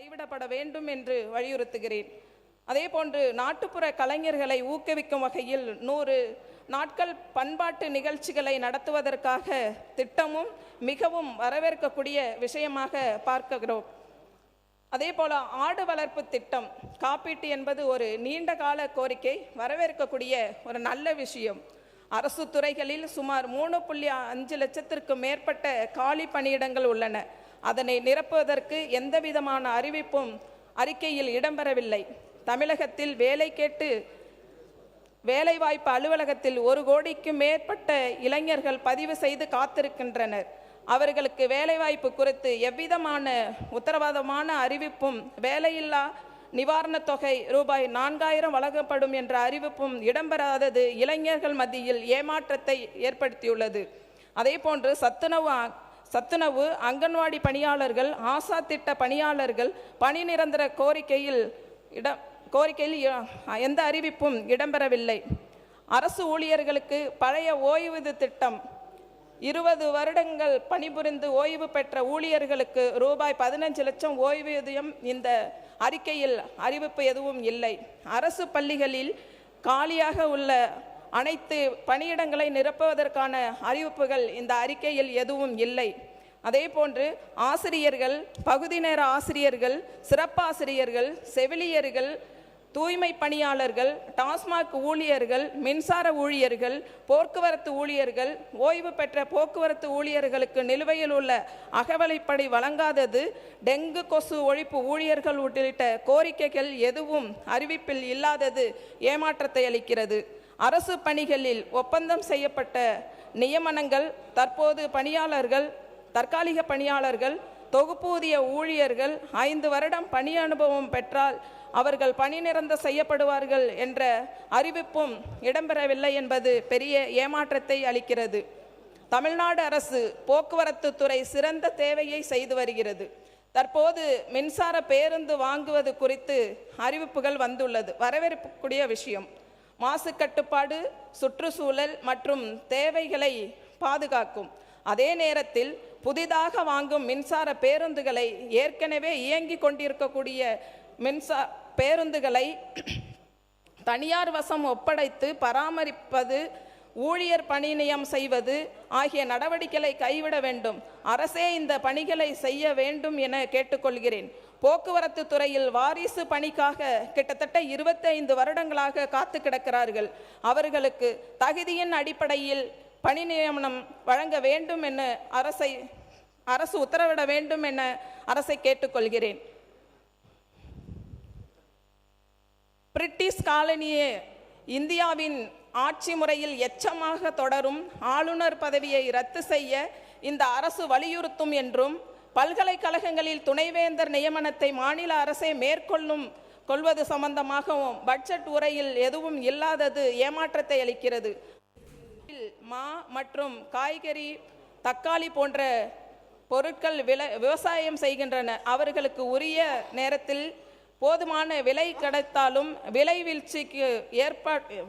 கைவிடப்பட வேண்டும் என்று வலியுறுத்துகிறேன். அதேபோன்று நாட்டுப்புற கலைஞர்களை ஊக்குவிக்கும் வகையில் 100 நாட்கள் பண்பாட்டு நிகழ்ச்சிகளை நடத்துவதற்காக திட்டமும் மிகவும் வரவேற்கக்கூடிய விஷயமாக பார்க்கிறோம். அதேபோல ஆடு வளர்ப்பு திட்டம் காப்பீட்டு என்பது ஒரு நீண்ட கால கோரிக்கை, வரவேற்கக்கூடிய ஒரு நல்ல விஷயம். அரசு துறைகளில் சுமார் 3.5 லட்சத்திற்கு மேற்பட்ட காலி பணியிடங்கள் உள்ளன. அதனை நிரப்புவதற்கு எந்தவிதமான அறிவிப்பும் அறிக்கையில் இடம்பெறவில்லை. தமிழகத்தில் வேலை கேட்டு வேலைவாய்ப்பு அலுவலகத்தில் 1 கோடிக்கு மேற்பட்ட இளைஞர்கள் பதிவு செய்து காத்திருக்கின்றனர். அவர்களுக்கு வேலைவாய்ப்பு குறித்து எவ்விதமான உத்தரவாதமான அறிவிப்பும், வேலையில்லா நிவாரணத் தொகை ரூபாய் 4000 வழங்கப்படும் என்ற அறிவிப்பும் இடம்பெறாதது இளைஞர்கள் மத்தியில் ஏமாற்றத்தை ஏற்படுத்தியுள்ளது. அதேபோன்று சத்துணவு அங்கன்வாடி பணியாளர்கள், ஆசா திட்ட பணியாளர்கள் பணி நிரந்தர கோரிக்கையில் எந்த அறிவிப்பும் இடம்பெறவில்லை. அரசு ஊழியர்களுக்கு பழைய ஓய்வூதிய திட்டம் 20 வருடங்கள் பணிபுரிந்து ஓய்வு பெற்ற ஊழியர்களுக்கு ரூபாய் 15 லட்சம் ஓய்வூதியம், இந்த அறிக்கையில் அறிவிப்பு எதுவும் இல்லை. அரசு பள்ளிகளில் காலியாக உள்ள அனைத்து பணியிடங்களை நிரப்புவதற்கான அறிவிப்புகள் இந்த அறிக்கையில் எதுவும் இல்லை. அதேபோன்று ஆசிரியர்கள், பகுதி நேர ஆசிரியர்கள், சிறப்பாசிரியர்கள், செவிலியர்கள், தூய்மை பணியாளர்கள், டாஸ்மாக் ஊழியர்கள், மின்சார ஊழியர்கள், போக்குவரத்து ஊழியர்கள், ஓய்வு பெற்ற போக்குவரத்து ஊழியர்களுக்கு நிலுவையில் உள்ள அகவலைப்படி வழங்காதது, டெங்கு கொசு ஒழிப்பு ஊழியர்கள் உள்ளிட்ட கோரிக்கைகள் எதுவும் அறிவிப்பில் இல்லாதது ஏமாற்றத்தை அளிக்கிறது. அரசு பணிகளில் ஒப்பந்தம் செய்யப்பட்ட நியமனங்கள், தற்போது பணியாளர்கள், தற்காலிக பணியாளர்கள், தொகுப்பூதிய ஊழியர்கள் 5 வருடம் பணி அனுபவம் பெற்றால் அவர்கள் பணி நிரந்தர செய்யப்படுவார்கள் என்ற அறிவிப்பும் இடம்பெறவில்லை என்பது பெரிய ஏமாற்றத்தை அளிக்கிறது. தமிழ்நாடு அரசு போக்குவரத்து துறை சிறந்த தேவையை செய்து வருகிறது. தற்போது மின்சார பேருந்து வாங்குவது குறித்து அறிவிப்புகள் வந்துள்ளது, வரவேற்கக்கூடிய விஷயம். மாசு கட்டுப்பாடு, சுற்றுச்சூழல் மற்றும் தேவைகளை பாதுகாக்கும். அதே நேரத்தில் புதிதாக வாங்கும் மின்சார பேருந்துகளை, ஏற்கனவே இயங்கி கொண்டிருக்கக்கூடிய பேருந்துகளை தனியார் வசம் ஒப்படைத்து பராமரிப்பது, ஊழியர் பணி நியமனம் செய்வது ஆகிய நடவடிக்கைகளை கைவிட வேண்டும். அரசே இந்த பணிகளை செய்ய வேண்டும் என கேட்டுக்கொள்கிறேன். போக்குவரத்து துறையில் வாரிசு பணிக்காக கிட்டத்தட்ட 25 வருடங்களாக காத்து கிடக்கிறார்கள். அவர்களுக்கு தகுதியின் அடிப்படையில் பணி நியமனம் வழங்க வேண்டும் என அரசு உத்தரவிட வேண்டும் என அரசை கேட்டுக்கொள்கிறேன். பிரிட்டிஷ் காலனியே இந்தியாவின் ஆட்சி முறையில் எச்சமாக தொடரும் ஆளுநர் பதவியை ரத்து செய்ய இந்த அரசு வலியுறுத்தும் என்றும், பல்கலைக்கழகங்களில் துணைவேந்தர் நியமனத்தை மாநில அரசே கொள்வது சம்பந்தமாகவும் பட்ஜெட் உரையில் எதுவும் இல்லாதது ஏமாற்றத்தை அளிக்கிறது. மா மற்றும் காய்கறி, தக்காளி போன்ற பொருட்கள் விவசாயம் செய்கின்றன. அவர்களுக்கு உரிய நேரத்தில் போதுமான விலை கிடைத்தாலும்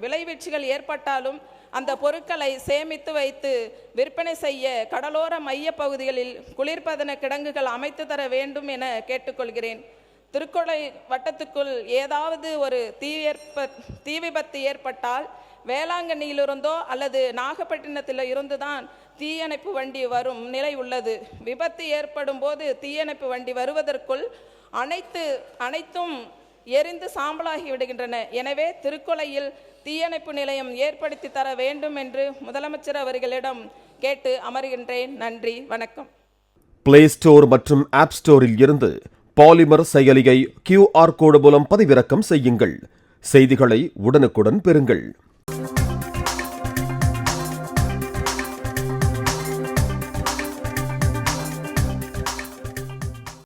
விளைவீழ்ச்சிகள் ஏற்பட்டாலும் அந்த பொருட்களை சேமித்து வைத்து விற்பனை செய்ய கடலோர மைய பகுதிகளில் குளிர்பதன கிடங்குகள் அமைத்து தர வேண்டும் என கேட்டுக்கொள்கிறேன். திருக்கோளை வட்டத்துக்குள் ஏதாவது ஒரு தீ விபத்து ஏற்பட்டால் வேளாங்கண்ணியிலிருந்தோ அல்லது நாகப்பட்டினத்தில் இருந்துதான் தீயணைப்பு வண்டி வரும் நிலை உள்ளது. விபத்து ஏற்படும் போது தீயணைப்பு வண்டி வருவதற்குள் அனைத்தும் எரிந்து சாம்பலாகி விடுகின்றன. எனவே திருக்கோளையில் தீயணைப்பு நிலையம் ஏற்படுத்தி தர வேண்டும் என்று முதலமைச்சர் அவர்களிடம் கேட்டு அமர்கின்றேன். நன்றி, வணக்கம். பிளே ஸ்டோர் மற்றும் ஆப் ஸ்டோரில் இருந்து பாலிமர் செயலியை QR கோடு மூலம் பதிவிறக்கம் செய்யுங்கள். செய்திகளை உடனுக்குடன் பெறுங்கள்.